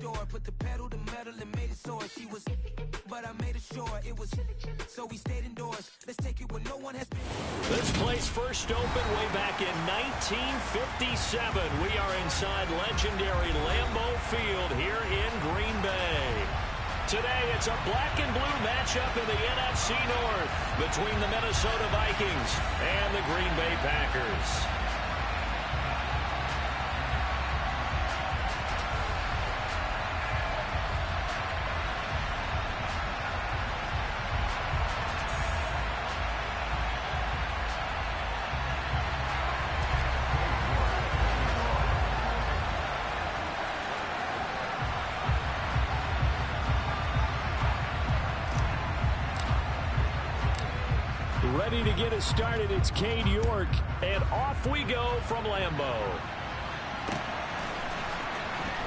store, put the pedal to metal and made it soar. She was, but I made it sure it was, so we stayed indoors. Let's take it where no one has been. This place first opened way back in 1957. We are inside legendary Lambeau Field here in Green Bay. Today, it's a black and blue matchup in the NFC North between the Minnesota Vikings and the Green Bay Packers. Ready to get us started, it's Cade York, and off we go from Lambeau.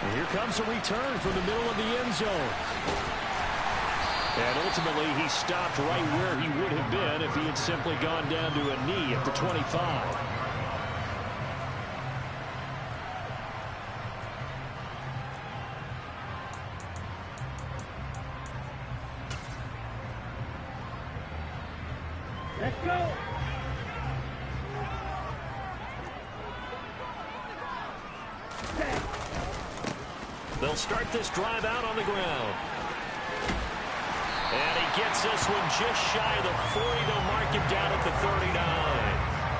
And here comes a return from the middle of the end zone. And ultimately, he stopped right where he would have been if he had simply gone down to a knee at the 25. Let's go. They'll start this drive out on the ground. And he gets this one just shy of the 40. They'll mark him down at the 39.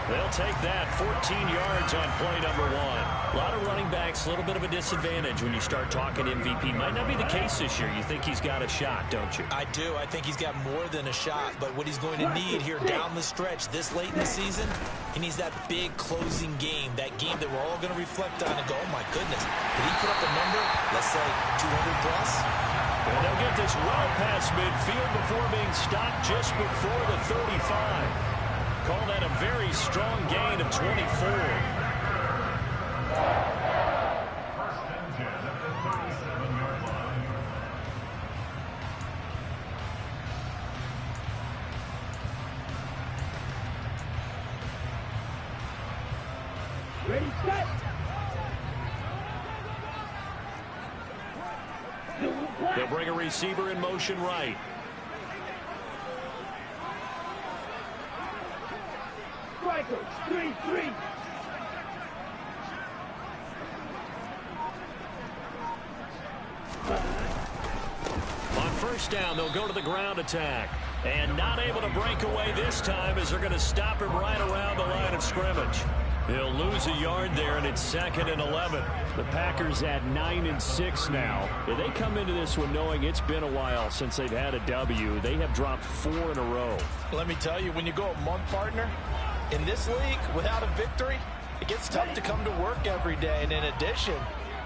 They'll take that 14 yards on play number 1. A lot of running backs, a little bit of a disadvantage when you start talking MVP. Might not be the case this year. You think he's got a shot, don't you? I do. I think he's got more than a shot. But what he's going to need here down the stretch this late in the season, he needs that big closing game, that game that we're all going to reflect on and go, oh, my goodness, did he put up a number, let's say, 200 plus? And they'll get this well past midfield before being stopped just before the 35. Call that a very strong gain of 24. Ready, set. They'll bring a receiver in motion right. Strikers, 3-3. On first down, they'll go to the ground attack. And not able to break away this time as they're going to stop him right around the line of scrimmage. He'll lose a yard there, and it's 2nd and 11. The Packers at 9-6 now. They come into this one knowing it's been a while since they've had a W. They have dropped 4 in a row. Let me tell you, when you go a month, partner, in this league, without a victory, it gets tough to come to work every day. And in addition,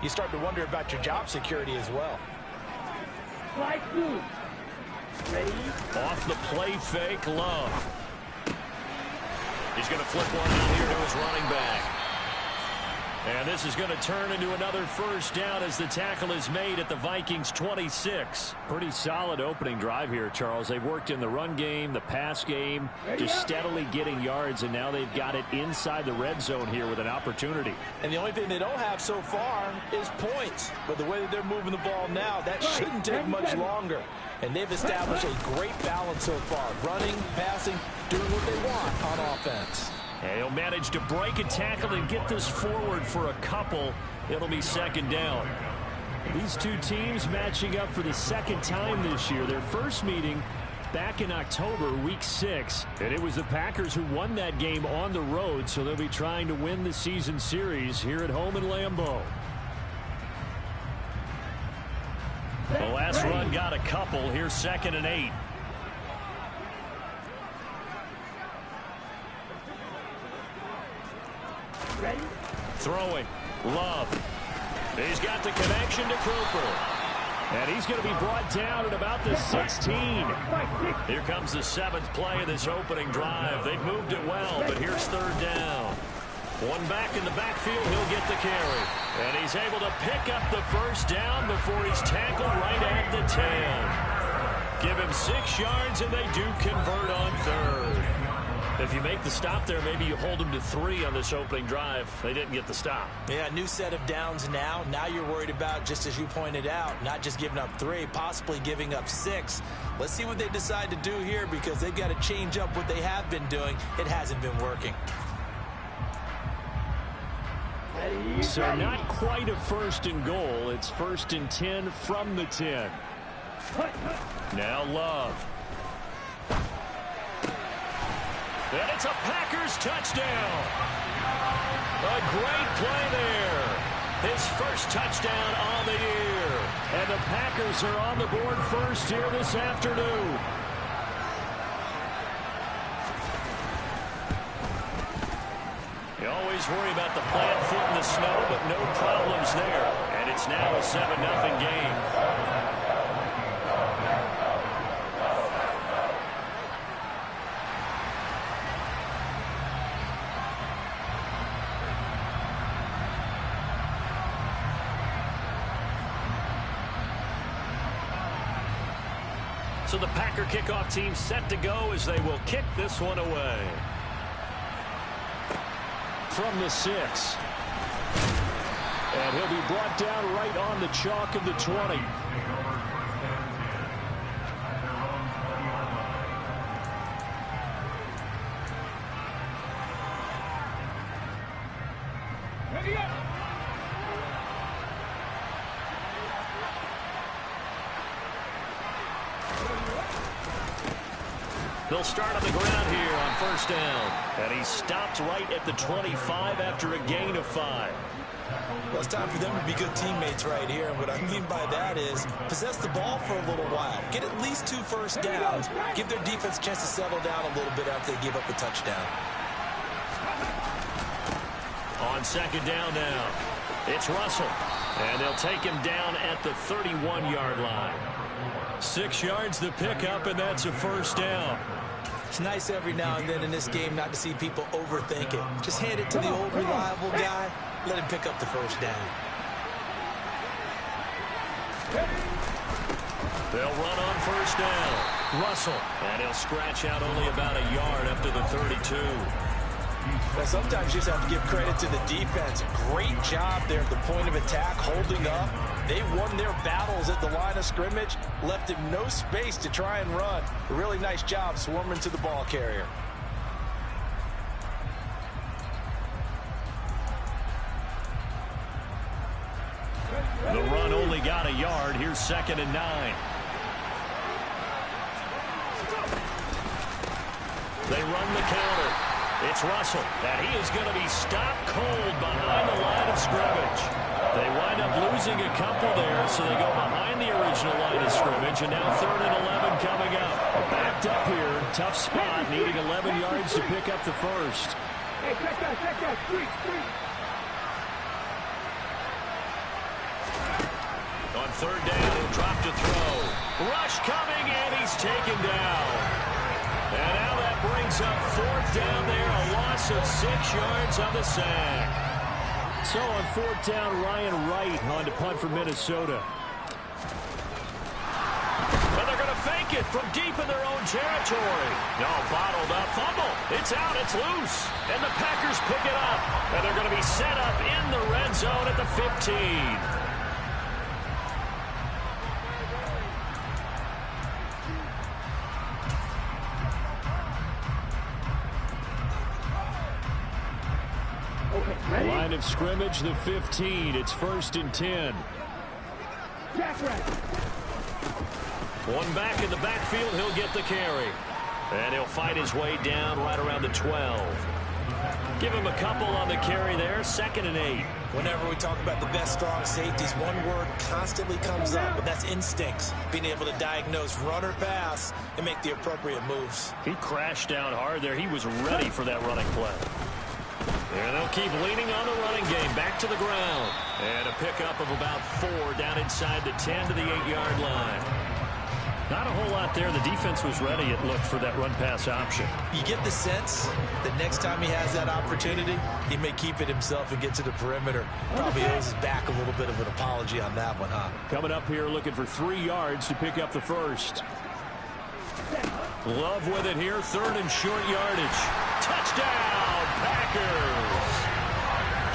you start to wonder about your job security as well. Slide through. Ready? Off the play fake, Love. He's going to flip one out here to his running back. And this is going to turn into another first down as the tackle is made at the Vikings 26. Pretty solid opening drive here, Charles. They've worked in the run game, the pass game, just steadily getting yards, and now they've got it inside the red zone here with an opportunity. And the only thing they don't have so far is points. But the way that they're moving the ball now, that shouldn't take much longer. And they've established a great balance so far. Running, passing, doing what they want on offense. And he'll manage to break a tackle and get this forward for a couple. It'll be 2nd down. These two teams matching up for the 2nd time this year. Their first meeting back in October, week 6. And it was the Packers who won that game on the road, so they'll be trying to win the season series here at home in Lambeau. The last run got a couple. Here's 2nd and 8. Ready? Throwing. Love. He's got the connection to Cooper. And he's going to be brought down at about the 16. Here comes the 7th play of this opening drive. They've moved it well, but here's 3rd down. One back in the backfield, he'll get the carry. And he's able to pick up the first down before he's tackled right at the 10. Give him 6 yards, and they do convert on 3rd. If you make the stop there, maybe you hold them to 3 on this opening drive. They didn't get the stop. Yeah, new set of downs now. Now you're worried about, just as you pointed out, not just giving up 3, possibly giving up 6. Let's see what they decide to do here because they've got to change up what they have been doing. It hasn't been working. So not quite a 1st and goal. It's 1st and 10 from the 10. Now Love. And it's a Packers touchdown. A great play there. His first touchdown on the year. And the Packers are on the board first here this afternoon. You always worry about the plant foot in the snow, but no problems there. And it's now a 7-0 game. So the Packer kickoff team set to go as they will kick this one away. From the 6. And he'll be brought down right on the chalk of the 20. They'll start on the ground here on 1st down. And he stopped right at the 25 after a gain of 5. Well, it's time for them to be good teammates right here. And what I mean by that is possess the ball for a little while. Get at least 2 first downs. Give their defense a chance to settle down a little bit after they give up the touchdown. On 2nd down now, it's Russell. And they'll take him down at the 31-yard line. 6 yards the pickup, and that's a 1st down. It's nice every now and then in this game not to see people overthink it. Just hand it to the old reliable guy. Let him pick up the 1st down. They'll run on 1st down. Russell. And he'll scratch out only about a yard up to the 32. Well, sometimes you just have to give credit to the defense. Great job there at the point of attack, holding up. They won their battles at the line of scrimmage, left him no space to try and run. A really nice job swarming to the ball carrier. The run only got a yard. Here's 2nd and 9. They run the counter. It's Russell, and he is going to be stopped cold behind the line of scrimmage. They wind up losing a couple there, so they go behind the original line of scrimmage, and now 3rd and 11 coming up. Backed up here, tough spot, needing 11 yards to pick up the 1st. Hey, check that, street. On 3rd down, he'll drop to throw. Rush coming, and he's taken down. And now that brings up 4th down there, a loss of 6 yards on the sack. So on 4th down, Ryan Wright on to punt for Minnesota. And they're going to fake it from deep in their own territory. No, bottled up, fumble. It's out, it's loose. And the Packers pick it up. And they're going to be set up in the red zone at the 15. Line of scrimmage, the 15. It's 1st and 10. One back in the backfield. He'll get the carry. And he'll fight his way down right around the 12. Give him a couple on the carry there. 2nd and 8. Whenever we talk about the best strong safeties, one word constantly comes up, and that's instincts. Being able to diagnose run or pass and make the appropriate moves. He crashed down hard there. He was ready for that running play. And they'll keep leaning on the running game. Back to the ground. And a pickup of about 4 down inside the 10 to the 8-yard line. Not a whole lot there. The defense was ready, it looked, for that run-pass option. You get the sense that next time he has that opportunity, he may keep it himself and get to the perimeter. Probably owes his back a little bit of an apology on that one, huh? Coming up here looking for 3 yards to pick up the 1st. Love with it here. 3rd and short yardage. Touchdown, Packers.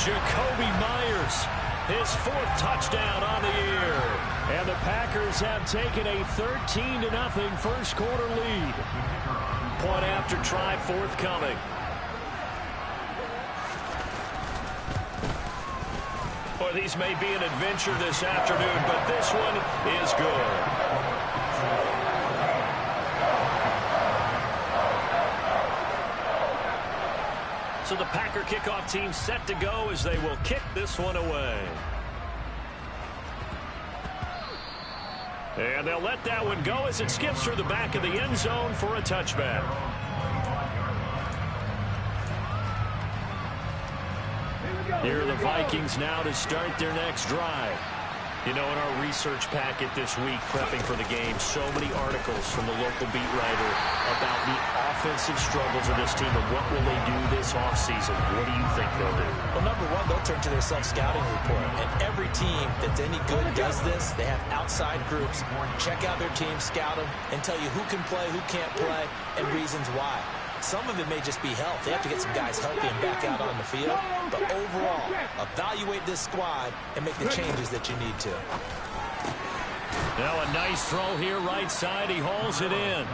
Jakobi Meyers, his 4th touchdown on the year. And the Packers have taken a 13-0 first quarter lead. Point after try forthcoming. Boy, these may be an adventure this afternoon, but this one is good. So the Packer kickoff team set to go as they will kick this one away. And they'll let that one go as it skips through the back of the end zone for a touchback. Here are the Vikings now to start their next drive. You know, in our research packet this week, prepping for the game, so many articles from the local beat writer about the offensive struggles of this team and what will they do this offseason. What do you think they'll do? Well, number one, they'll turn to their self-scouting report. And every team that's any good does this. They have outside groups. Check out their team, scout them, and tell you who can play, who can't play, and reasons why. Some of it may just be health. They have to get some guys healthy and back out on the field. But overall, evaluate this squad and make the changes that you need to. Now a nice throw here right side. He hauls it in.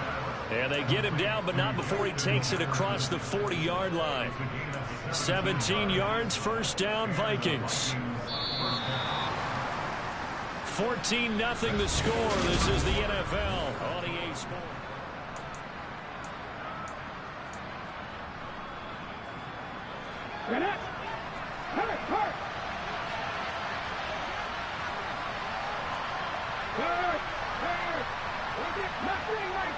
And they get him down, but not before he takes it across the 40-yard line. 17 yards, first down, Vikings. 14-0 the score. This is the NFL on EA Sports. Get up! Hurt! Hurt! Hurt! Hurt! Look at nothing like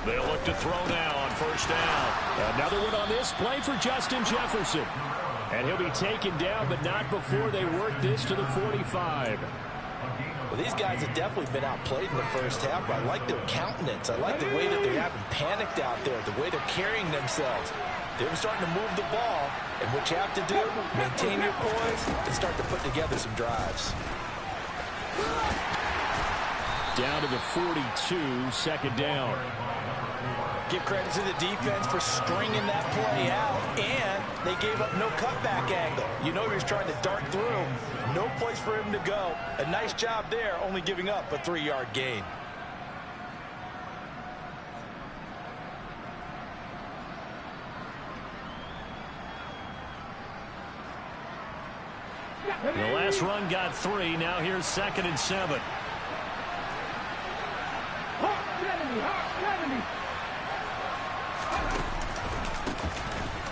They'll look to throw now on first down. Another one on this play for Justin Jefferson. And he'll be taken down, but not before they work this to the 45. Well, these guys have definitely been outplayed in the first half, but I like their countenance. I like the way that they haven't panicked out there, the way they're carrying themselves. They're starting to move the ball, and what you have to do, maintain your poise and start to put together some drives. Down to the 42, second down. Give credit to the defense for stringing that play out, and they gave up no cutback angle. You know he was trying to dart through. No place for him to go. A nice job there, only giving up a 3-yard gain. The last run got 3. Now here's 2nd and 7.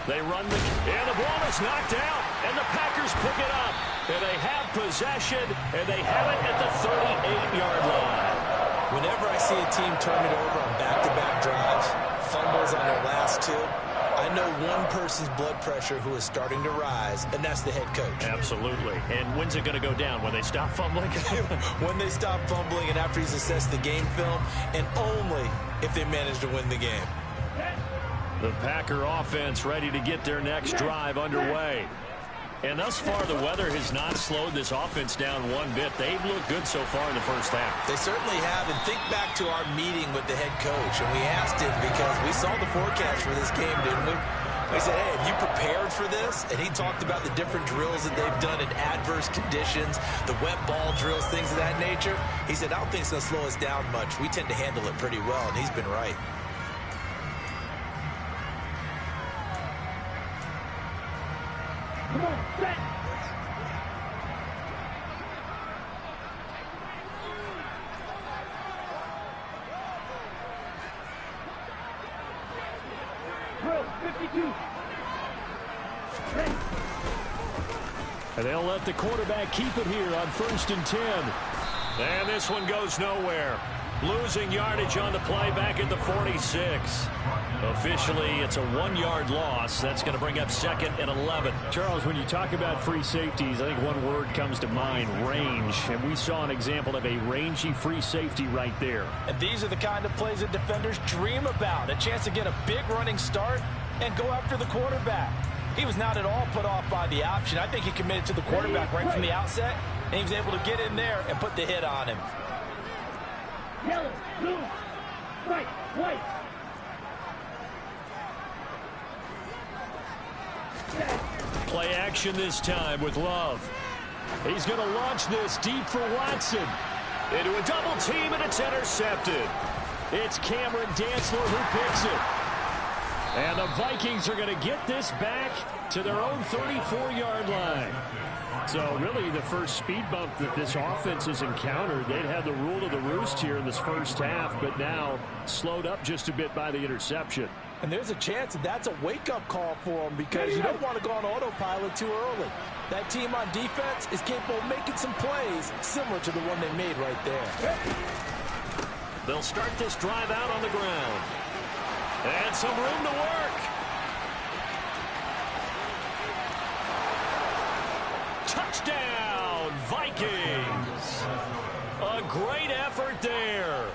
They run and the ball is knocked out, and the Packers pick it up. And they have possession, and they have it at the 38-yard line. Whenever I see a team turn it over on back-to-back drives, fumbles on their last 2, I know one person's blood pressure who is starting to rise, and that's the head coach. Absolutely. And when's it going to go down? When they stop fumbling? When they stop fumbling and after he's assessed the game film, and only if they manage to win the game. The Packer offense ready to get their next drive underway. And thus far, the weather has not slowed this offense down one bit. They've looked good so far in the first half. They certainly have. And think back to our meeting with the head coach. And we asked him, because we saw the forecast for this game, didn't we? We said, hey, have you prepared for this? And he talked about the different drills that they've done in adverse conditions, the wet ball drills, things of that nature. He said, I don't think it's going to slow us down much. We tend to handle it pretty well, and he's been right. Come on, set! Drill, 52. And they'll let the quarterback keep it here on 1st and 10. And this one goes nowhere. Losing yardage on the play back at the 46. Officially, it's a 1-yard loss. That's going to bring up 2nd and 11. Charles, when you talk about free safeties, I think one word comes to mind, range. And we saw an example of a rangy free safety right there. And these are the kind of plays that defenders dream about. A chance to get a big running start and go after the quarterback. He was not at all put off by the option. I think he committed to the quarterback right from the outset, and he was able to get in there and put the hit on him. Yellow, blue, right, white. Play action this time with Love. He's going to launch this deep for Watson. Into a double team, and it's intercepted. It's Cameron Dantzler who picks it. And the Vikings are going to get this back to their own 34-yard line. So really the first speed bump that this offense has encountered. They'd had the rule of the roost here in this first half, but now slowed up just a bit by the interception. And there's a chance that that's a wake-up call for them, because you don't want to go on autopilot too early. That team on defense is capable of making some plays similar to the one they made right there. They'll start this drive out on the ground. And some room to work. Touchdown, Vikings. A great effort there.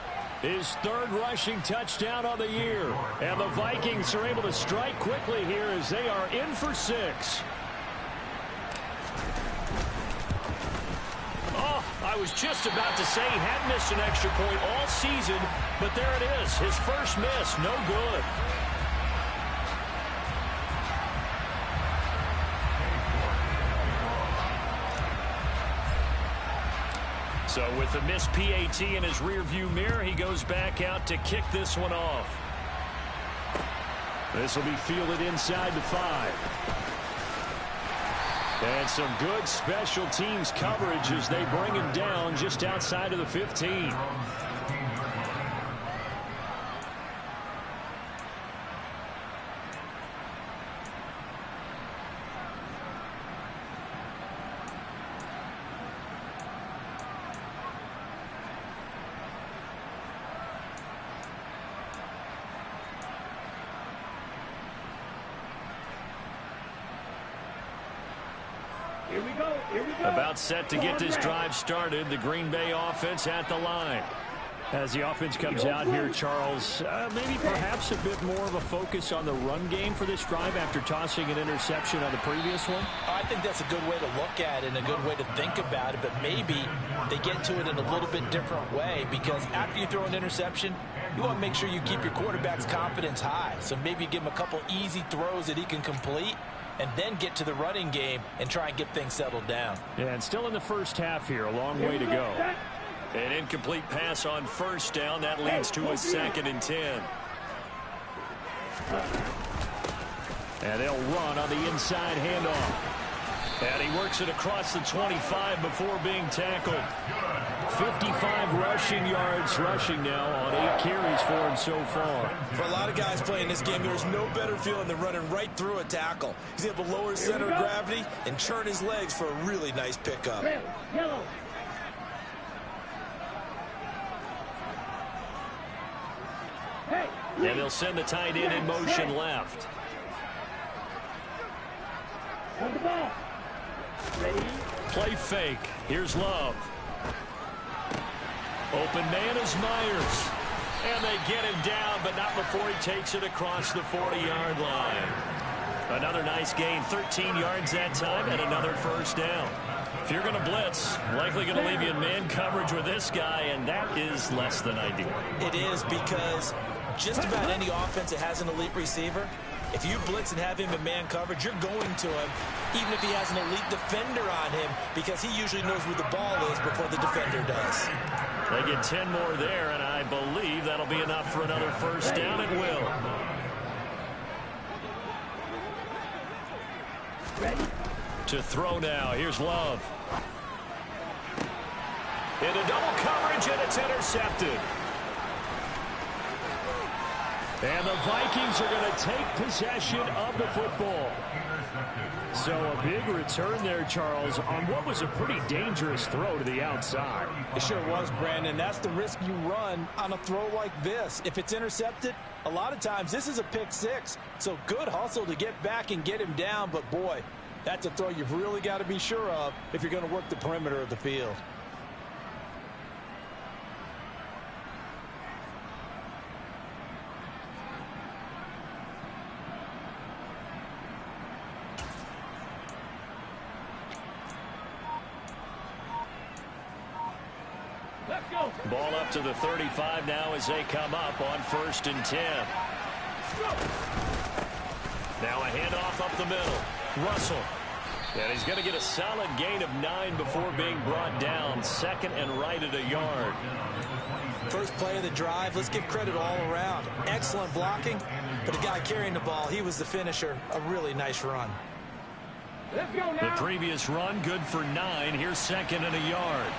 His third rushing touchdown of the year. And the Vikings are able to strike quickly here as they are in for 6. Oh, I was just about to say he had missed an extra point all season, but there it is. His first miss, no good. So with the missed PAT in his rearview mirror, he goes back out to kick this one off. This will be fielded inside the 5. And some good special teams coverage as they bring him down just outside of the 15. About set to get this drive started. The Green Bay offense at the line. As the offense comes out here, Charles, maybe perhaps a bit more of a focus on the run game for this drive after tossing an interception on the previous one? I think that's a good way to look at it and a good way to think about it, but maybe they get to it in a little bit different way, because after you throw an interception, you want to make sure you keep your quarterback's confidence high. So maybe give him a couple easy throws that he can complete, and then get to the running game and try and get things settled down. Yeah, and still in the first half here, a long way to go. An incomplete pass on first down. That leads to a 2nd and 10. And they'll run on the inside handoff. And he works it across the 25 before being tackled. 55 rushing yards rushing now on 8 carries for him so far. For a lot of guys playing this game, there's no better feeling than running right through a tackle. He's able to lower his center of gravity and churn his legs for a really nice pickup. Yellow. And they'll send the tight end in motion left. On the ball. Ready? Play fake. Here's Love. Open man is Myers. And they get him down, but not before he takes it across the 40-yard line. Another nice gain, 13 yards that time, and another first down. If you're going to blitz, likely going to leave you in man coverage with this guy, and that is less than ideal. It is, because just about any offense that has an elite receiver, if you blitz and have him in man coverage, you're going to him, even if he has an elite defender on him, because he usually knows where the ball is before the defender does. They get 10 more there, and I believe that'll be enough for another first down. It will. Ready? To throw now. Here's Love. Into double coverage, and it's intercepted. And the Vikings are going to take possession of the football. So a big return there, Charles, on what was a pretty dangerous throw to the outside. It sure was, Brandon. That's the risk you run on a throw like this. If it's intercepted, a lot of times this is a pick 6. So good hustle to get back and get him down. But, boy, that's a throw you've really got to be sure of if you're going to work the perimeter of the field. Ball up to the 35 now as they come up on 1st and 10. Now a handoff up the middle. Russell. And he's going to get a solid gain of 9 before being brought down. Second and right at a yard. First play of the drive, let's give credit all around. Excellent blocking, but the guy carrying the ball, he was the finisher. A really nice run. Let's go now. The previous run, good for 9. Here's second and a yard.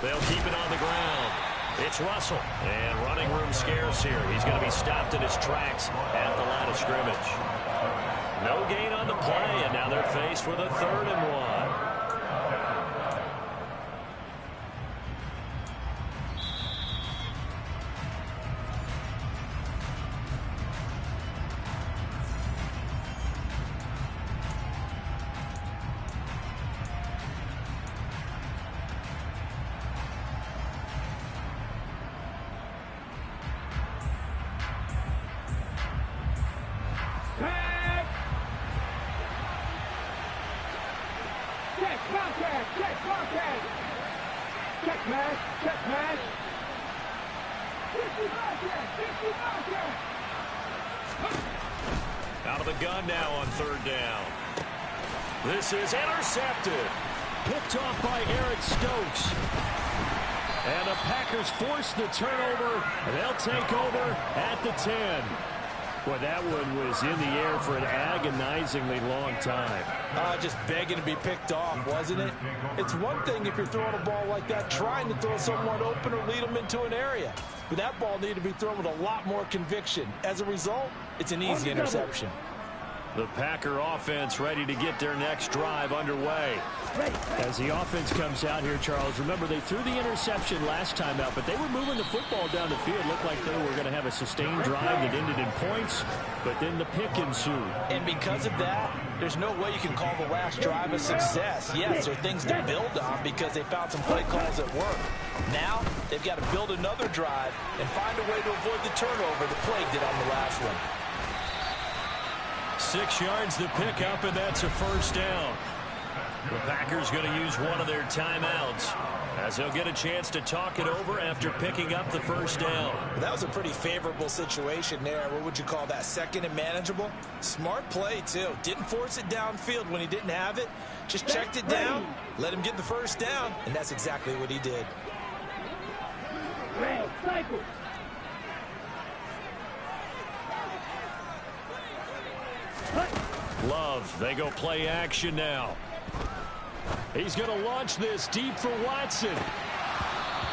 They'll keep it on the ground. It's Russell. And running room scarce here. He's going to be stopped in his tracks at the line of scrimmage. No gain on the play, and now they're faced with a 3rd and 1. Out of the gun now on 3rd down. This is intercepted. Picked off by Eric Stokes. And the Packers force the turnover. They'll take over at the 10. Well, that one was in the air for an agonizingly long time. Just begging to be picked off, wasn't it? It's one thing if you're throwing a ball like that, trying to throw someone open or lead them into an area. But that ball needed to be thrown with a lot more conviction. As a result, it's an easy interception. The Packer offense ready to get their next drive underway. As the offense comes out here, Charles, remember they threw the interception last time out, but they were moving the football down the field. Looked like they were going to have a sustained drive that ended in points, but then the pick ensued. And because of that, there's no way you can call the last drive a success. Yes, there are things to build on because they found some play calls that work. Now, they've got to build another drive and find a way to avoid the turnover the play did on the last one. 6 yards the pickup, and that's a 1st down. The Packers going to use one of their timeouts as they'll get a chance to talk it over after picking up the 1st down. That was a pretty favorable situation there. What would you call that? Second and manageable? Smart play, too. Didn't force it downfield when he didn't have it. Just checked it down, let him get the 1st down, and that's exactly what he did. Cycle. Love, they go play action now. He's going to launch this deep for Watson.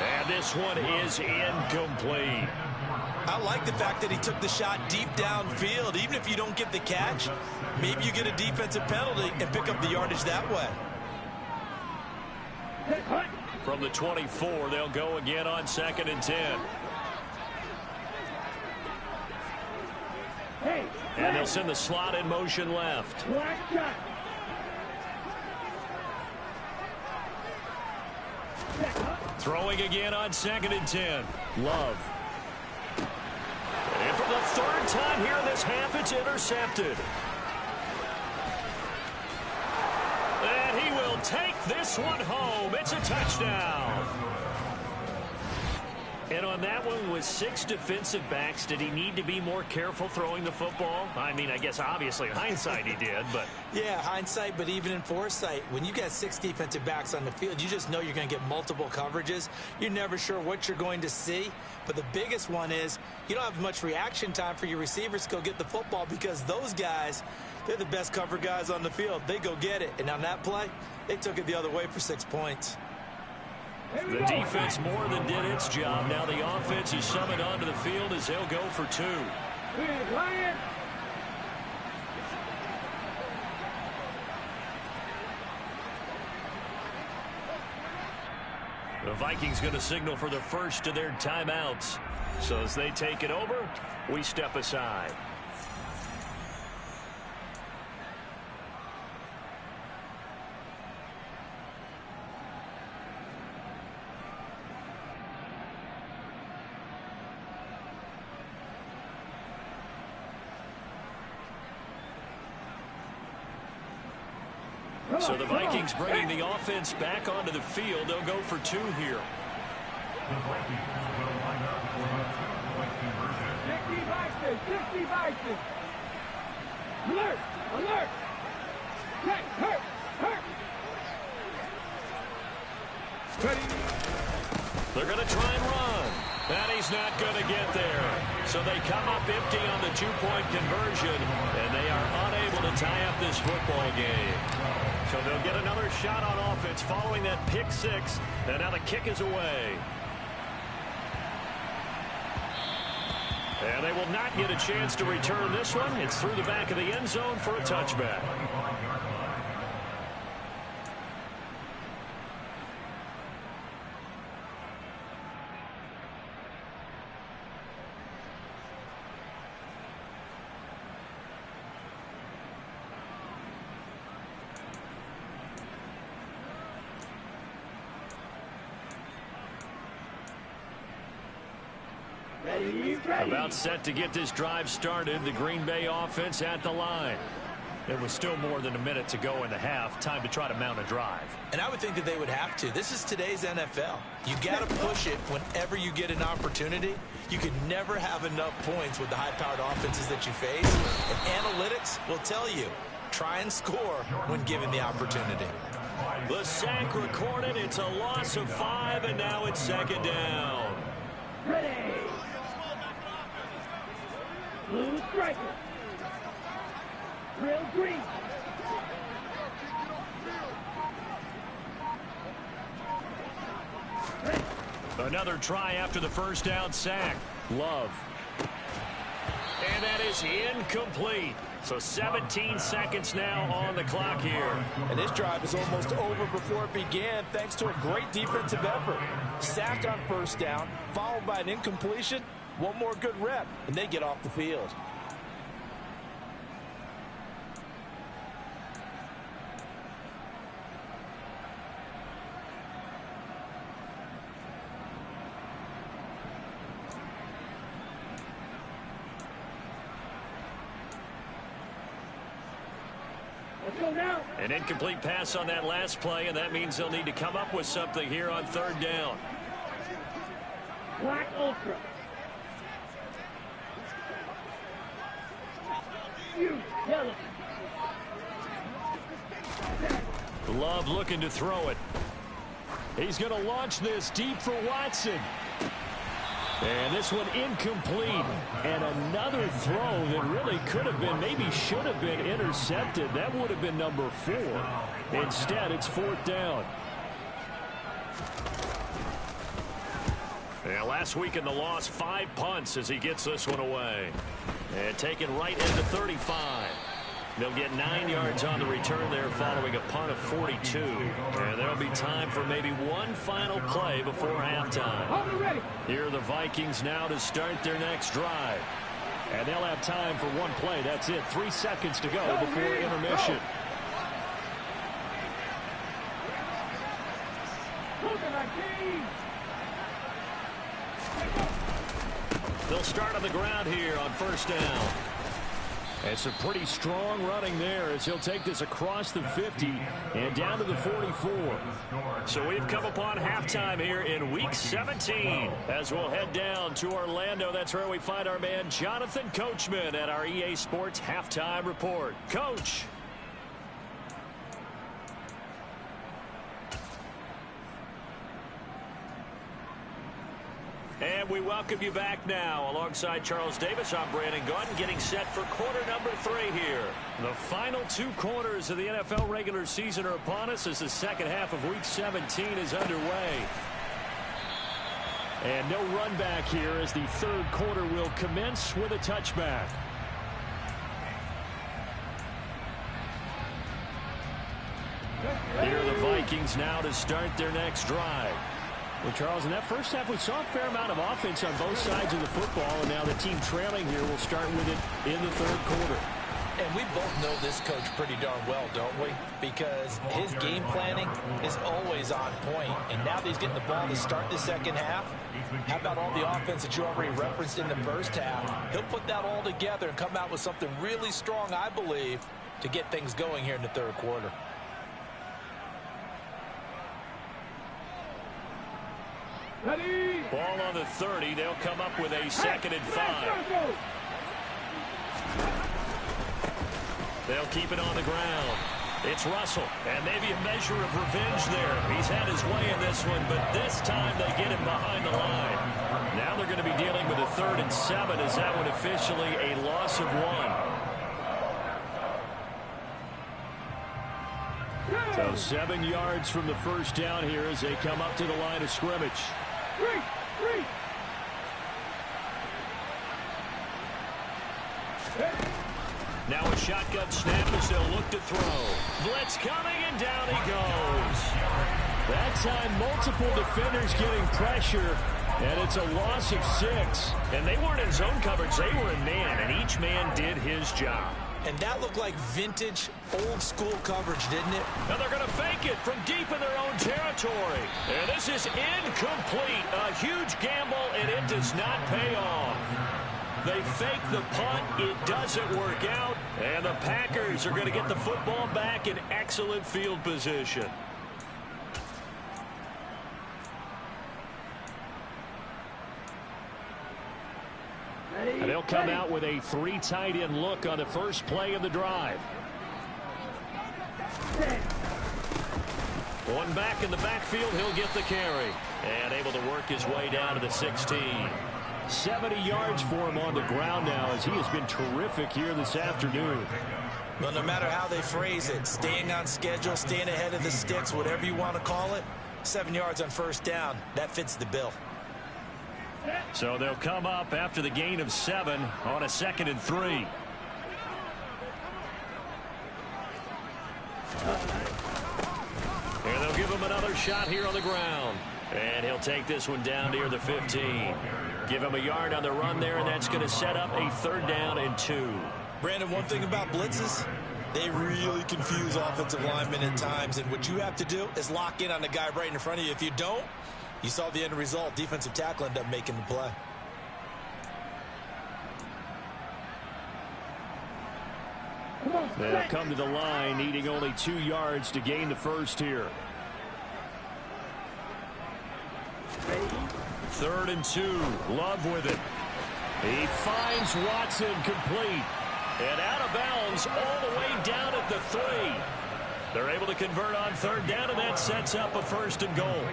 And this one is incomplete. I like the fact that he took the shot deep downfield. Even if you don't get the catch, maybe you get a defensive penalty and pick up the yardage that way. From the 24, they'll go again on 2nd and 10. And they'll send the slot in motion left. Throwing again on 2nd and 10. Love. And for the 3rd time here in this half, it's intercepted. And he will take this one home. It's a touchdown. And on that one, with 6 defensive backs, did he need to be more careful throwing the football? I mean, I guess obviously in hindsight he did, but... Yeah, hindsight, but even in foresight, when you got 6 defensive backs on the field, you just know you're going to get multiple coverages. You're never sure what you're going to see. But the biggest one is you don't have much reaction time for your receivers to go get the football because those guys, they're the best cover guys on the field. They go get it. And on that play, they took it the other way for 6 points. The defense more than did its job. Now the offense is summoned onto the field as they'll go for 2. The Vikings going to signal for the first of their timeouts. So as they take it over, we step aside. So the Vikings bringing the offense back onto the field. They'll go for 2 here. 60 Vikings. Alert! Alert! Hey, hurt! Hurt! They're going to try and run. And he's not going to get there. So they come up empty on the 2-point conversion, and they are unable to tie up this football game. So they'll get another shot on offense following that pick 6, and now the kick is away. And they will not get a chance to return this one. It's through the back of the end zone for a touchback. About set to get this drive started. The Green Bay offense at the line. There was still more than a minute to go in the half. Time to try to mount a drive. And I would think that they would have to. This is today's NFL. You got to push it whenever you get an opportunity. You can never have enough points with the high-powered offenses that you face. And analytics will tell you, try and score when given the opportunity. The sack recorded. It's a loss of 5, and now it's 2nd down. Ready! Blue striker. Real green. Another try after the first down sack. Love. And that is incomplete. So 17 seconds now on the clock here. And this drive is almost over before it began thanks to a great defensive effort. Sack on first down, followed by an incompletion. One more good rep, and they get off the field. An incomplete pass on that last play, and that means they'll need to come up with something here on 3rd down. Black Ultra. Yellow. Love looking to throw it. He's going to launch this deep for Watson. And this one incomplete. And another throw that really could have been, maybe should have been intercepted. That would have been number 4. Instead, it's 4th down. Yeah, last week in the loss, 5 punts as he gets this one away. And taken right into 35. They'll get 9 yards on the return there following a punt of 42. And there'll be time for maybe one final play before halftime. Here are the Vikings now to start their next drive. And they'll have time for one play. That's it. 3 seconds to go before intermission. They'll start on the ground here on first down. And some pretty strong running there as he'll take this across the 50 and down to the 44. So we've come upon halftime here in Week 17 as we'll head down to Orlando. That's where we find our man Jonathan Coachman at our EA Sports Halftime Report. Coach. And we welcome you back now. Alongside Charles Davis, I'm Brandon Gaudin, getting set for quarter number 3 here. The final 2 quarters of the NFL regular season are upon us as the second half of Week 17 is underway. And no run back here as the 3rd quarter will commence with a touchback. Here are the Vikings now to start their next drive. Well, Charles, in that first half, we saw a fair amount of offense on both sides of the football, and now the team trailing here will start with it in the 3rd quarter. And we both know this coach pretty darn well, don't we? Because his game planning is always on point, and now that he's getting the ball to start the second half, how about all the offense that you already referenced in the first half? He'll put that all together and come out with something really strong, I believe, to get things going here in the 3rd quarter. Ready. Ball on the 30. They'll come up with a 2nd and 5. They'll keep it on the ground. It's Russell, and maybe a measure of revenge there. He's had his way in this one, but this time they get him behind the line. Now they're going to be dealing with a 3rd and 7 as that one officially a loss of 1. So 7 yards from the first down here as they come up to the line of scrimmage. Three. Now a shotgun snap as they'll look to throw. Blitz coming, and down he goes. That time, multiple defenders getting pressure, and it's a loss of 6. And they weren't in zone coverage. They were in man, and each man did his job. And that looked like vintage, old-school coverage, didn't it? Now they're going to fake it from deep in their own territory. And this is incomplete. A huge gamble, and it does not pay off. They fake the punt. It doesn't work out. And the Packers are going to get the football back in excellent field position. And they'll come out with a 3 tight end look on the first play of the drive. One back in the backfield. He'll get the carry. And able to work his way down to the 16. 70 yards for him on the ground now as he has been terrific here this afternoon. Well, no matter how they phrase it, staying on schedule, staying ahead of the sticks, whatever you want to call it, 7 yards on first down, that fits the bill. So they'll come up after the gain of 7 on a 2nd and 3. And they'll give him another shot here on the ground. And he'll take this one down near the 15. Give him a yard on the run there, and that's going to set up a 3rd down and 2. Brandon, one thing about blitzes, they really confuse offensive linemen at times, and what you have to do is lock in on the guy right in front of you. If you don't, you saw the end result. Defensive tackle ended up making the play. They'll come to the line, needing only 2 yards to gain the first here. 3rd and 2. Love with it. He finds Watson complete. And out of bounds all the way down at the 3. They're able to convert on 3rd down, and that sets up a 1st and goal.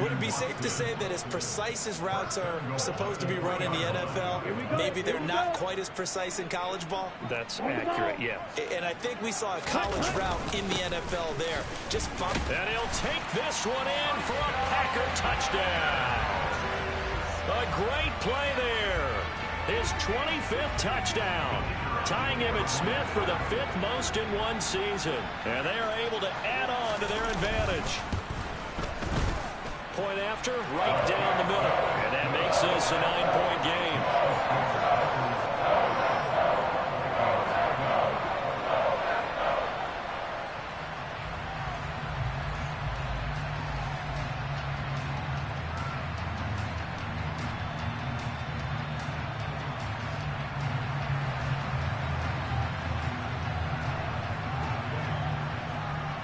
Would it be safe to say that as precise as routes are supposed to be run in the NFL, maybe they're not quite as precise in college ball? That's accurate, yeah. And I think we saw a college route in the NFL there. Just bump. And he'll take this one in for a Packer touchdown. A great play there. His 25th touchdown. Tying Emmitt Smith for the 5th most in one season. And they are able to add on to their advantage. Point after, right down the middle. And that makes this a 9-point game.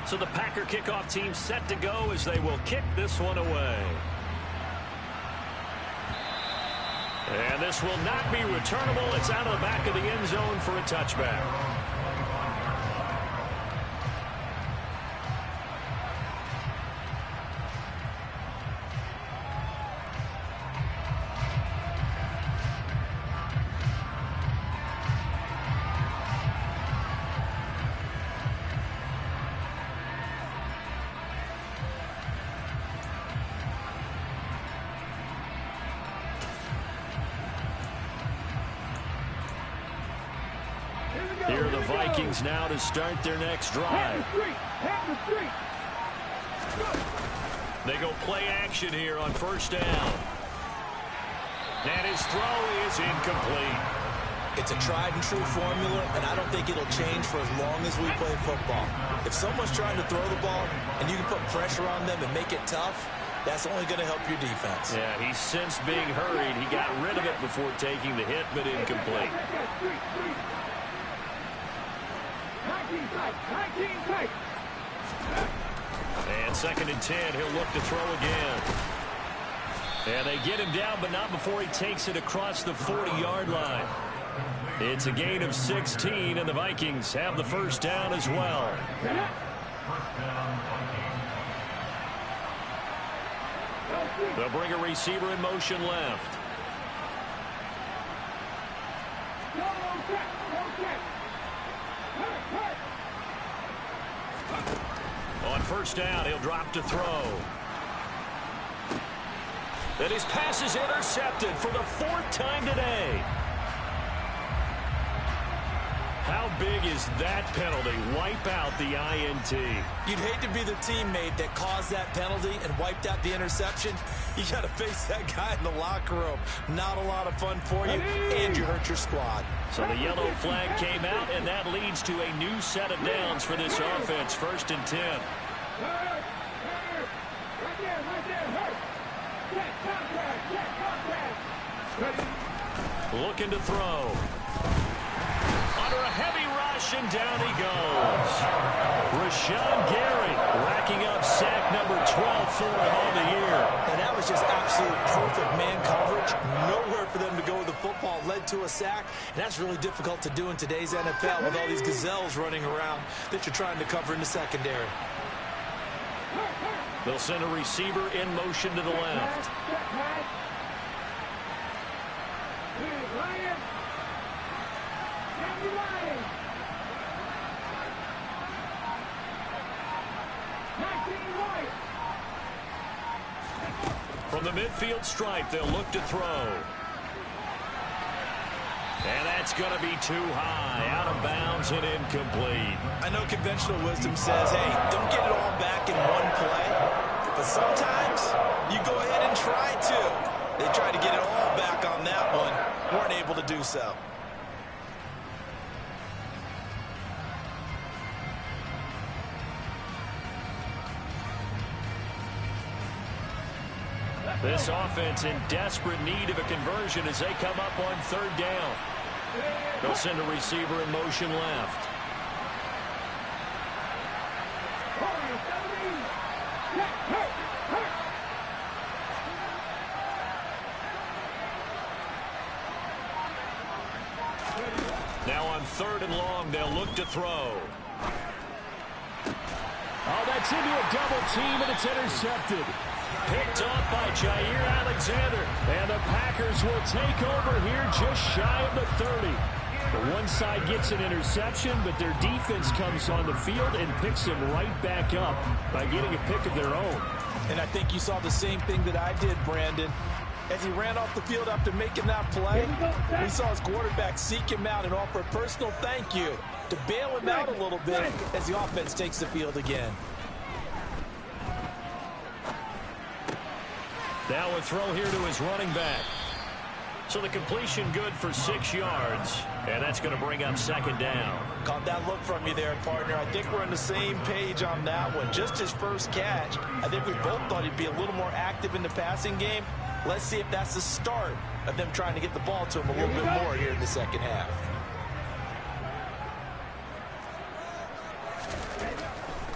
So the Packer kickoff team set to go as they will kick this one away. And this will not be returnable. It's out of the back of the end zone for a touchback. Here are the Vikings now to start their next drive. They go play action here on 1st down. And his throw is incomplete. It's a tried and true formula, and I don't think it'll change for as long as we play football. If someone's trying to throw the ball and you can put pressure on them and make it tough, that's only going to help your defense. Yeah, he's sensed being hurried. He got rid of it before taking the hit, but incomplete. 19 tight. And 2nd and 10, he'll look to throw again. And they get him down, but not before he takes it across the 40-yard line. It's a gain of 16, and the Vikings have the first down as well. They'll bring a receiver in motion left. On first down, he'll drop to throw. And his pass is intercepted for the 4th time today. How big is that penalty? Wipe out the INT. You'd hate to be the teammate that caused that penalty and wiped out the interception. You got to face that guy in the locker room. Not a lot of fun for you, and you hurt your squad. So the yellow flag came out, and that leads to a new set of downs for this offense. 1st and 10. Looking to throw. Under a heavy rush, and down he goes. Rashawn Gary racking up sack number 12 for him on the year. And that was just absolute perfect man coverage. Nowhere for them to go with the football. Led to a sack. And that's really difficult to do in today's NFL with all these gazelles running around that you're trying to cover in the secondary. They'll send a receiver in motion to the left. From the midfield stripe, they'll look to throw. And that's going to be too high. Out of bounds and incomplete. I know conventional wisdom says, hey, don't get it all back in one play. But sometimes you go ahead and try to. They tried to get it all back on that one. Weren't able to do so. This offense in desperate need of a conversion as they come up on 3rd down. They'll send a receiver in motion left. Now on 3rd and long, they'll look to throw. Oh, that's into a double team, and it's intercepted. Picked off by Jair Alexander. And the Packers will take over here just shy of the 30. The one side gets an interception, but their defense comes on the field and picks them right back up by getting a pick of their own. And I think you saw the same thing that I did, Brandon. As he ran off the field after making that play, we saw his quarterback seek him out and offer a personal thank you to bail him out a little bit as the offense takes the field again. Now a throw here to his running back. So the completion good for 6 yards. And that's going to bring up 2nd down. Caught that look from you there, partner. I think we're on the same page on that one. Just his first catch. I think we both thought he'd be a little more active in the passing game. Let's see if that's the start of them trying to get the ball to him a little bit more here in the 2nd half.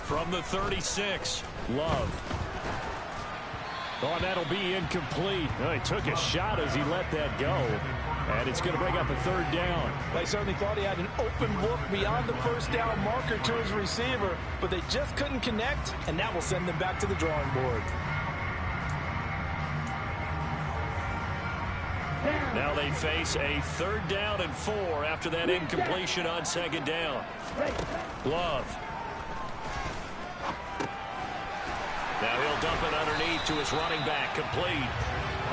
From the 36, Love. Oh, that'll be incomplete. Oh, he took a shot as he let that go. And it's going to bring up a 3rd down. They certainly thought he had an open look beyond the first down marker to his receiver, but they just couldn't connect, and that will send them back to the drawing board. Now they face a 3rd down and 4 after that incompletion on 2nd down. Love. Now he'll dump it underneath to his running back, complete.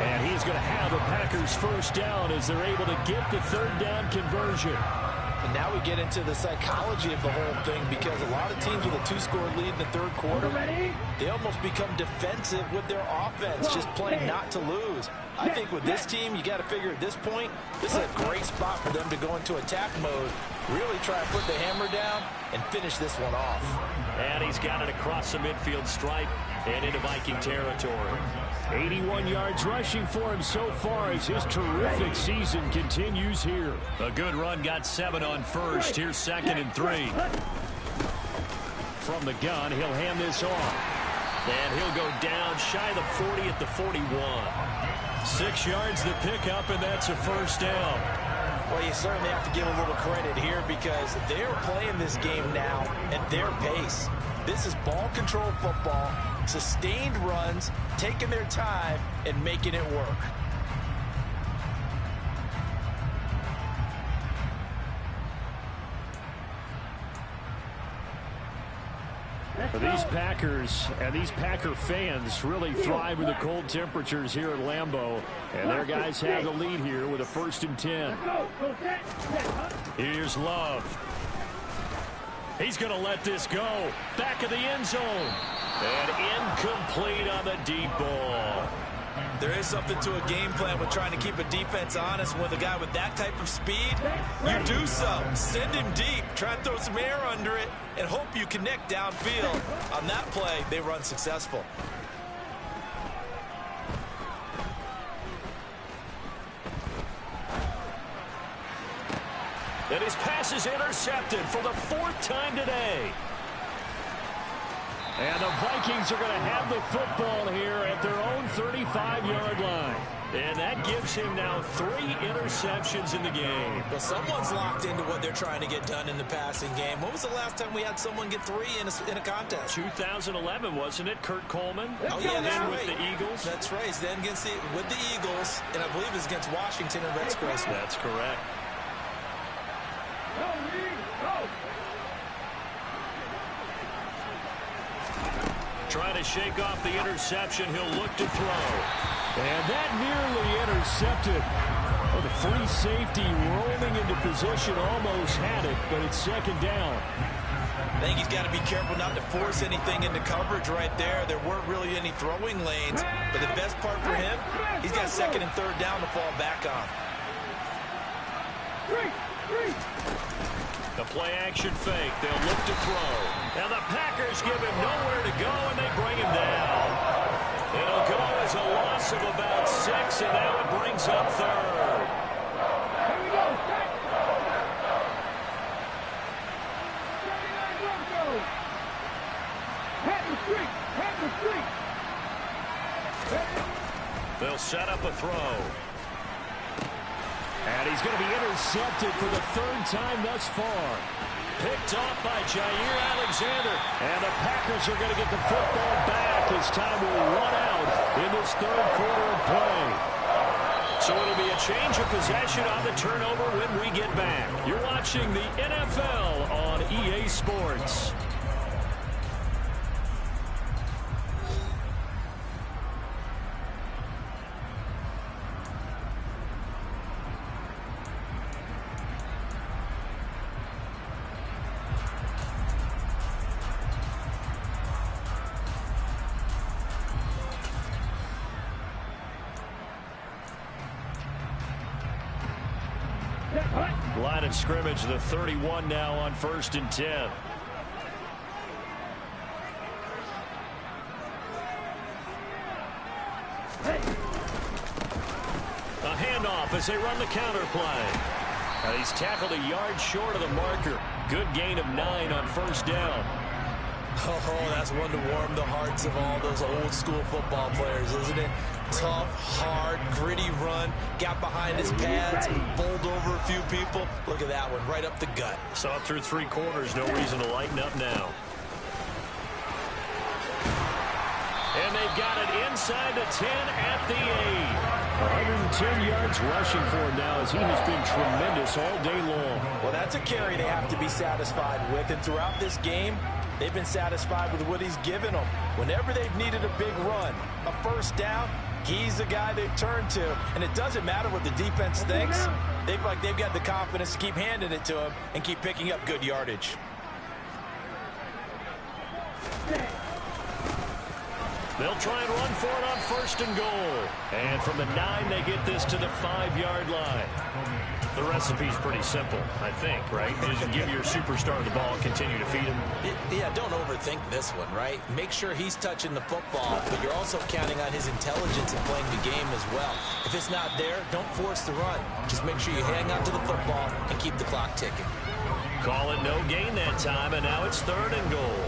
And he's going to have the Packers first down as they're able to get the 3rd down conversion. And now we get into the psychology of the whole thing, because a lot of teams with a 2-score lead in the 3rd quarter, they almost become defensive with their offense, just playing not to lose. I think with this team, you got to figure at this point, this is a great spot for them to go into attack mode, really try and put the hammer down and finish this one off. And he's got it across the midfield stripe and into Viking territory. 81 yards rushing for him so far as his terrific season continues here. A good run, got 7 on first. Here's 2nd and 3. From the gun, he'll hand this off. And he'll go down shy of the 40 at the 41. 6 yards to pick up, and that's a first down. Well, you certainly have to give a little credit here because they're playing this game now at their pace. This is ball control football, sustained runs, taking their time, and making it work. These Packers and these Packer fans really thrive with the cold temperatures here at Lambeau. And their guys have the lead here with a 1st and 10. Here's Love. He's going to let this go. Back of the end zone. And incomplete on the deep ball. There is something to a game plan with trying to keep a defense honest. With a guy with that type of speed, you do so. Send him deep. Try and throw some air under it and hope you connect downfield. On that play, they were unsuccessful. And his pass is intercepted for the 4th time today. And the Vikings are going to have the football here at their own 35-yard line. And that gives him now 3 interceptions in the game. Well, someone's locked into what they're trying to get done in the passing game. When was the last time we had someone get 3 in a contest? 2011, wasn't it? Kurt Coleman? Oh, yeah, that's right. With the Eagles? That's right. He's then with the Eagles, and I believe it's against Washington and Rex Grossman. That's correct. Trying to shake off the interception. He'll look to throw. And that nearly intercepted. Oh, the free safety rolling into position almost had it, but it's 2nd down. I think he's got to be careful not to force anything into coverage right there. There weren't really any throwing lanes, but the best part for him, he's got 2nd and 3rd down to fall back on. The play-action fake. They'll look to throw. Now the Packers give him nowhere to go, and they bring him down. It'll go as a loss of about 6, and now it brings up 3rd. Here we go. Head the street. They'll set up a throw. And he's going to be intercepted for the 3rd time thus far. Picked off by Jair Alexander. And the Packers are going to get the football back as time will run out in this 3rd quarter of play. So it'll be a change of possession on the turnover when we get back. You're watching the NFL on EA Sports. Line of scrimmage, the 31 now on 1st and 10. A handoff as they run the counter play. And he's tackled a yard short of the marker. Good gain of 9 on 1st down. Oh, that's one to warm the hearts of all those old school football players, isn't it? Tough, hard, gritty run. Got behind his pads, bowled over a few people. Look at that one, right up the gut. Saw through 3 quarters, no reason to lighten up now. And they've got it inside the 10 at the 8. 110 yards rushing for him now as he has been tremendous all day long. Well, that's a carry they have to be satisfied with. And throughout this game, they've been satisfied with what he's given them. Whenever they've needed a big run, a 1st down, he's the guy they've turned to. And it doesn't matter what the defense thinks. They've got the confidence to keep handing it to him and keep picking up good yardage. They'll try and run for it on 1st and goal. And from the 9, they get this to the 5-yard line. The recipe's pretty simple, I think, right? Just give your superstar the ball and continue to feed him. Yeah, don't overthink this one, right? Make sure he's touching the football, but you're also counting on his intelligence in playing the game as well. If it's not there, don't force the run. Just make sure you hang on to the football and keep the clock ticking. Call it no gain that time, and now it's 3rd and goal.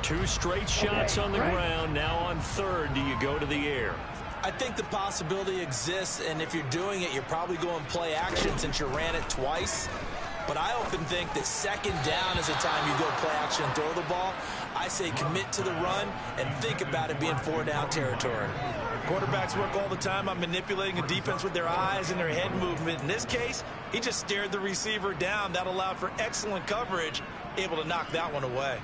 2 straight shots on the ground. Now on 3rd, do you go to the air? I think the possibility exists, and if you're doing it, you're probably going play action since you ran it twice. But I often think that 2nd down is the time you go play action and throw the ball. I say commit to the run and think about it being 4-down territory. Quarterbacks work all the time on manipulating a defense with their eyes and their head movement. In this case, he just stared the receiver down. That allowed for excellent coverage, able to knock that one away.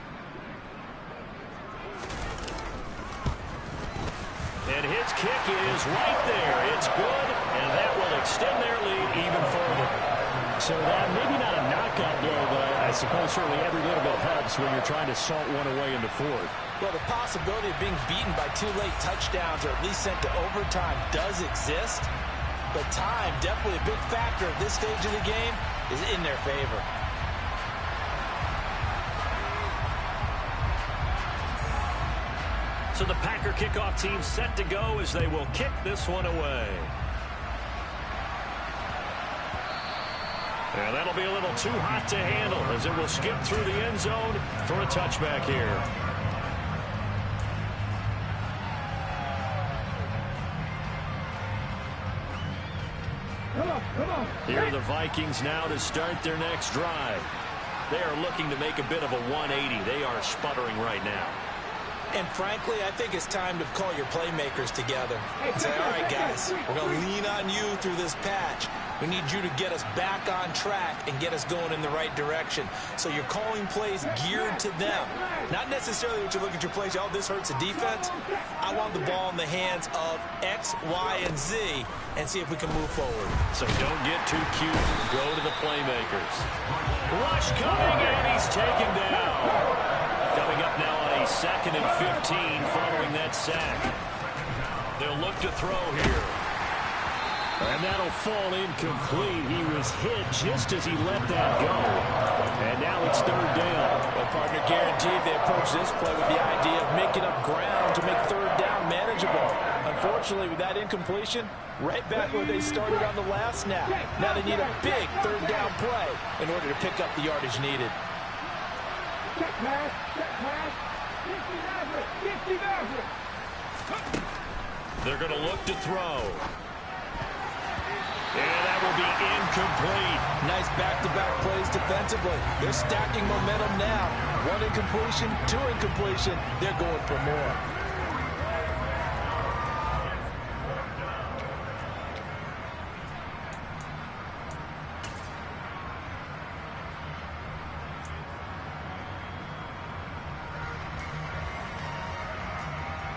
And his kick is right there. It's good, and that will extend their lead even further. So that maybe not a knockout blow, but I suppose certainly every little bit helps when you're trying to salt one away in the 4th. Well, the possibility of being beaten by 2 late touchdowns or at least sent to overtime does exist. But time, definitely a big factor at this stage of the game, is in their favor. So the Packer kickoff team set to go as they will kick this one away. And that'll be a little too hot to handle as it will skip through the end zone for a touchback here. Here are the Vikings now to start their next drive. They are looking to make a bit of a 180. They are sputtering right now. And frankly, I think it's time to call your playmakers together and say, all right, guys, we're going to lean on you through this patch. We need you to get us back on track and get us going in the right direction. So you're calling plays geared to them. Not necessarily what you look at your plays, oh, this hurts the defense. I want the ball in the hands of X, Y, and Z and see if we can move forward. So don't get too cute. Go to the playmakers. Rush coming, and he's taken down. Coming up now on a 2nd and 15 following that sack. They'll look to throw here. And that'll fall incomplete. He was hit just as he let that go. And now it's 3rd down. Well, partner, guaranteed they approach this play with the idea of making up ground to make 3rd down manageable. Unfortunately, with that incompletion, right back where they started on the last snap. Now they need a big 3rd down play in order to pick up the yardage needed. Check pass, 50 Maverick. They're going to look to throw. And that will be incomplete. Nice back-to-back plays defensively. They're stacking momentum now. 1 incompletion, 2 incompletion. They're going for more.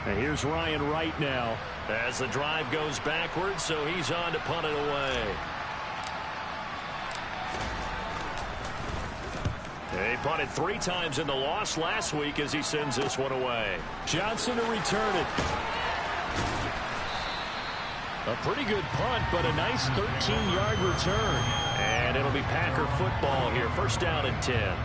And here's Ryan Wright now. As the drive goes backwards, so he's on to punt it away. They punted 3 times in the loss last week as he sends this one away. Johnson to return it. A pretty good punt, but a nice 13-yard return. And it'll be Packer football here. 1st down and 10.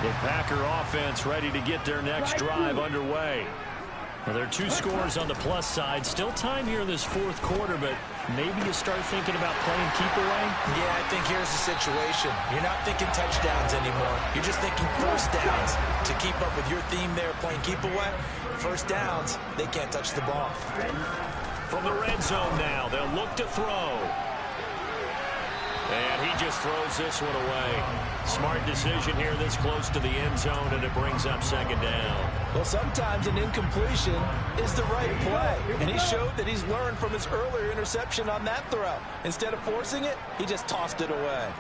The Packer offense ready to get their next drive underway. Well, there are 2 scores on the plus side. Still time here in this 4th quarter, but maybe you start thinking about playing keep away? Yeah, I think here's the situation. You're not thinking touchdowns anymore. You're just thinking 1st downs. To keep up with your theme there, playing keep away, 1st downs, they can't touch the ball. From the red zone now, they'll look to throw. And he just throws this one away. Smart decision here this close to the end zone, and it brings up 2nd down. Well, sometimes an incompletion is the right play. And he showed that he's learned from his earlier interception on that throw. Instead of forcing it, he just tossed it away.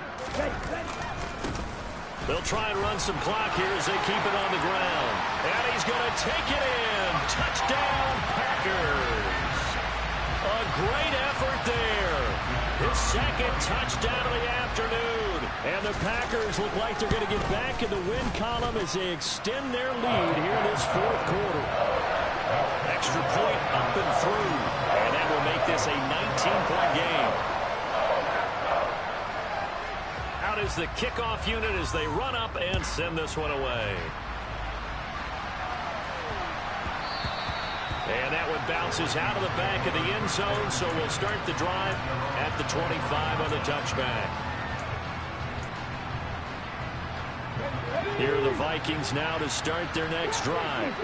They'll try and run some clock here as they keep it on the ground. And he's going to take it in. Touchdown, Packers. A great effort there. His 2nd touchdown of the afternoon. And the Packers look like they're going to get back in the win column as they extend their lead here in this 4th quarter. Extra point up and through. And that will make this a 19-point game. Out is the kickoff unit as they run up and send this one away. And that one bounces out of the back of the end zone, so we'll start the drive at the 25 on the touchback. Here are the Vikings now to start their next drive.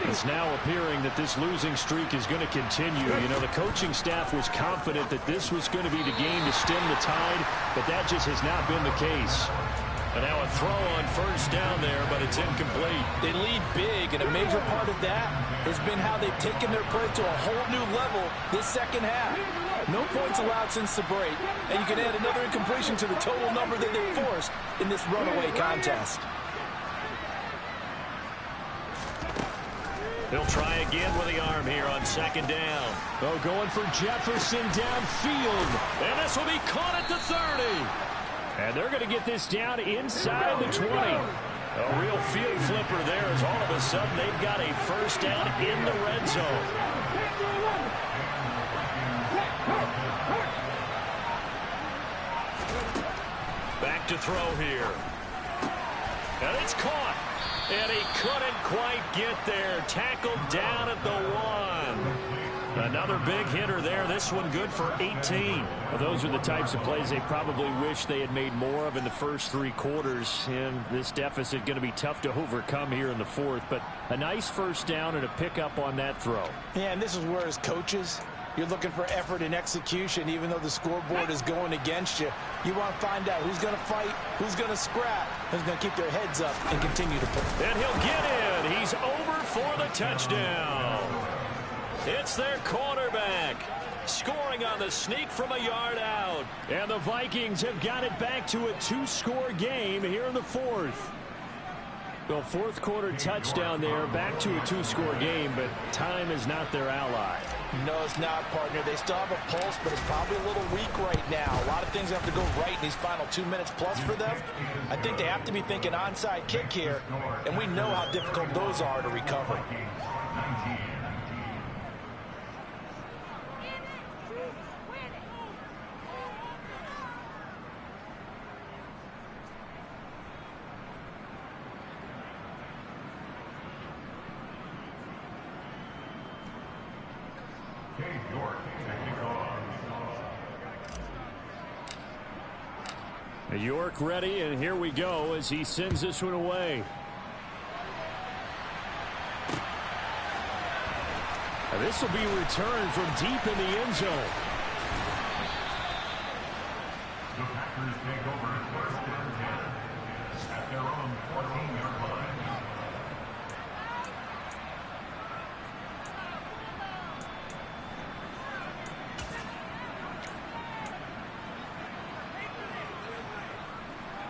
It's now appearing that this losing streak is going to continue. You know, the coaching staff was confident that this was going to be the game to stem the tide, but that just has not been the case. And now a throw on first down there, but it's incomplete. They lead big, and a major part of that has been how they've taken their play to a whole new level this second half. No points allowed since the break, and you can add another incompletion to the total number that they forced in this runaway contest. He'll try again with the arm here on second down. Oh, going for Jefferson downfield. And this will be caught at the 30. And they're going to get this down inside the 20. A real field flipper there as all of a sudden they've got a first down in the red zone. Back to throw here. And it's caught. And he couldn't quite get there. Tackled down at the 1. Another big hitter there. This one good for 18. Well, those are the types of plays they probably wish they had made more of in the first 3 quarters. And this deficit going to be tough to overcome here in the 4th. But a nice first down and a pickup on that throw. Yeah, and this is where as coaches, you're looking for effort and execution. Even though the scoreboard is going against you, you want to find out who's going to fight, who's going to scrap, who's going to keep their heads up and continue to play. And he'll get in. He's over for the touchdown. It's their quarterback scoring on the sneak from a yard out. And the Vikings have got it back to a 2-score game here in the 4th. Well, 4th quarter touchdown there, back to a 2-score game, but time is not their ally. No, it's not, partner. They still have a pulse, but it's probably a little weak right now. A lot of things have to go right in these final 2 minutes plus for them. I think they have to be thinking onside kick here, and we know how difficult those are to recover. York ready, and here we go as he sends this one away. And this will be returned from deep in the end zone. The Packers take over first and 10 at their own 14-yard line.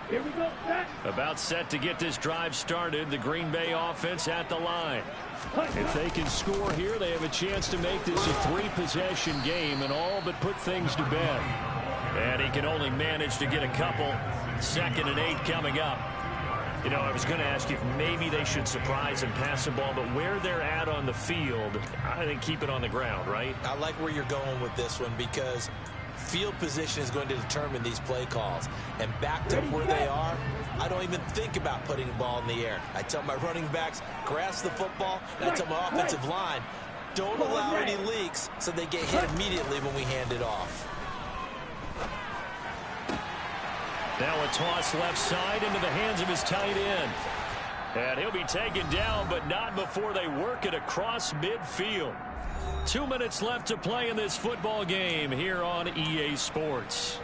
Here we go, set. About set to get this drive started. The Green Bay offense at the line. If they can score here, they have a chance to make this a 3-possession game and all but put things to bed. And he can only manage to get a couple. 2nd and 8 coming up. You know, I was going to ask you if maybe they should surprise and pass the ball, but where they're at on the field, I think keep it on the ground, right? I like where you're going with this one because field position is going to determine these play calls. And back to where they are, I don't even think about putting the ball in the air. I tell my running backs, grasp the football, and I tell my offensive line, don't allow any leaks so they get hit immediately when we hand it off. Now a toss left side into the hands of his tight end. And he'll be taken down, but not before they work it across midfield. 2 minutes left to play in this football game here on EA Sports.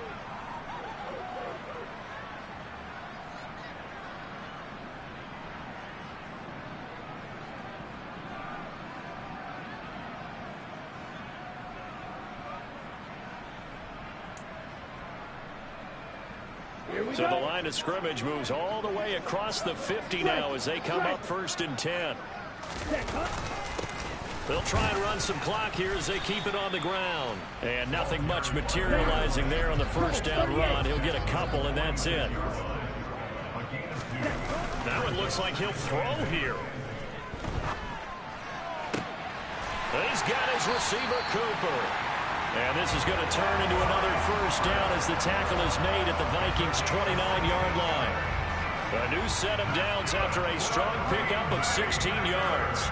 So the line of scrimmage moves all the way across the 50 now as they come up 1st and 10. They'll try and run some clock here as they keep it on the ground. And nothing much materializing there on the first down run. He'll get a couple, and that's it. Now it looks like he'll throw here. He's got his receiver, Cooper. And this is going to turn into another first down as the tackle is made at the Vikings' 29-yard line. A new set of downs after a strong pickup of 16 yards.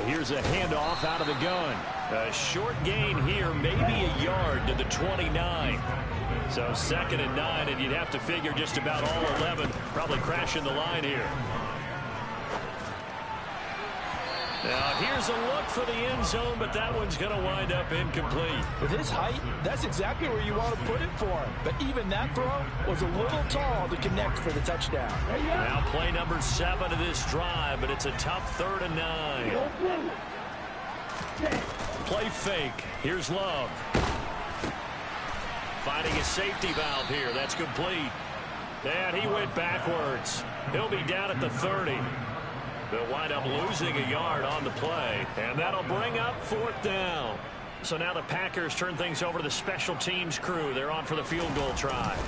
Here's a handoff out of the gun. A short gain here, maybe a yard to the 29. So 2nd and 9, and you'd have to figure just about all 11 probably crashing the line here. Now here's a look for the end zone, but that one's going to wind up incomplete. With his height, that's exactly where you want to put it for him. But even that throw was a little tall to connect for the touchdown. Now play number 7 of this drive, but it's a tough 3rd and 9. Play fake. Here's Love. Finding a safety valve here. That's complete. And he went backwards. He'll be down at the 30. They'll wind up losing a yard on the play. And that'll bring up 4th down. So now the Packers turn things over to the special teams crew. They're on for the field goal try.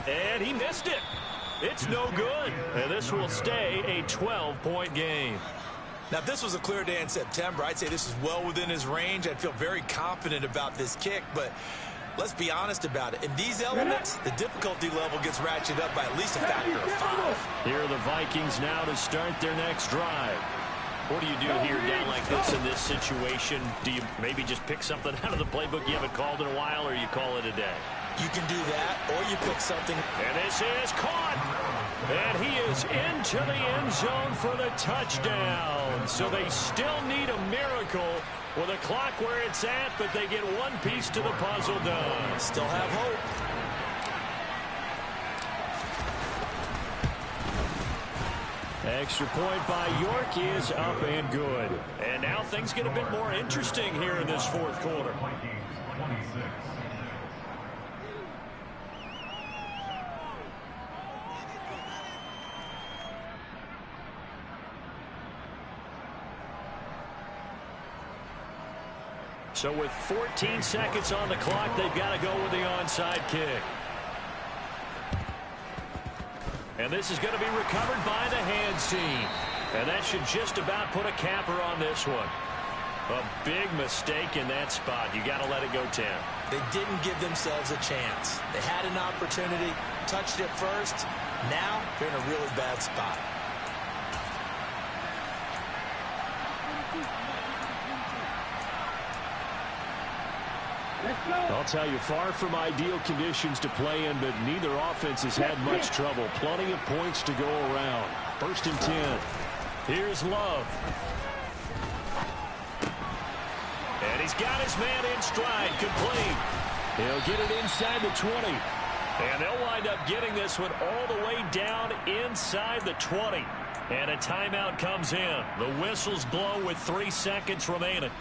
And he missed it. It's no good. And this will stay a 12-point game. Now, if this was a clear day in September, I'd say this is well within his range. I'd feel very confident about this kick, but let's be honest about it. In these elements, the difficulty level gets ratcheted up by at least a factor of 5. Here are the Vikings now to start their next drive. What do you do here down like this in this situation? Do you maybe just pick something out of the playbook you haven't called in a while, or you call it a day? You can do that, or you pick something. And this is caught. And he is into the end zone for the touchdown. So they still need a miracle with a clock where it's at, but they get one piece to the puzzle done. Still have hope. Extra point by York is up and good. And now things get a bit more interesting here in this 4th quarter. Vikings 26. So with 14 seconds on the clock, they've got to go with the onside kick. And this is going to be recovered by the hands team. And that should just about put a capper on this one. A big mistake in that spot. You got to let it go 10. They didn't give themselves a chance. They had an opportunity, touched it first. Now they're in a really bad spot. I'll tell you, far from ideal conditions to play in, but neither offense has had much trouble. Plenty of points to go around. 1st and 10. Here's Love. And he's got his man in stride, complete. He'll get it inside the 20. And they'll wind up getting this one all the way down inside the 20. And a timeout comes in. The whistles blow with 3 seconds remaining.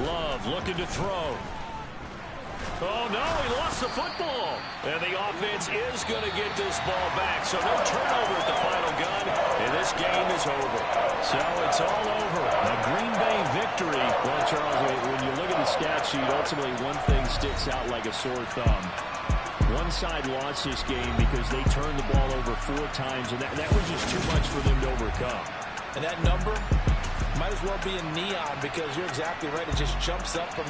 Love looking to throw. Oh, no, he lost the football. And the offense is going to get this ball back. So no turnover at the final gun, and this game is over. So it's all over. A Green Bay victory. Well, Charles, when you look at the stat sheet, ultimately one thing sticks out like a sore thumb. One side lost this game because they turned the ball over 4 times, and that was just too much for them to overcome. And that number might as well be in neon, because you're exactly right. It just jumps up from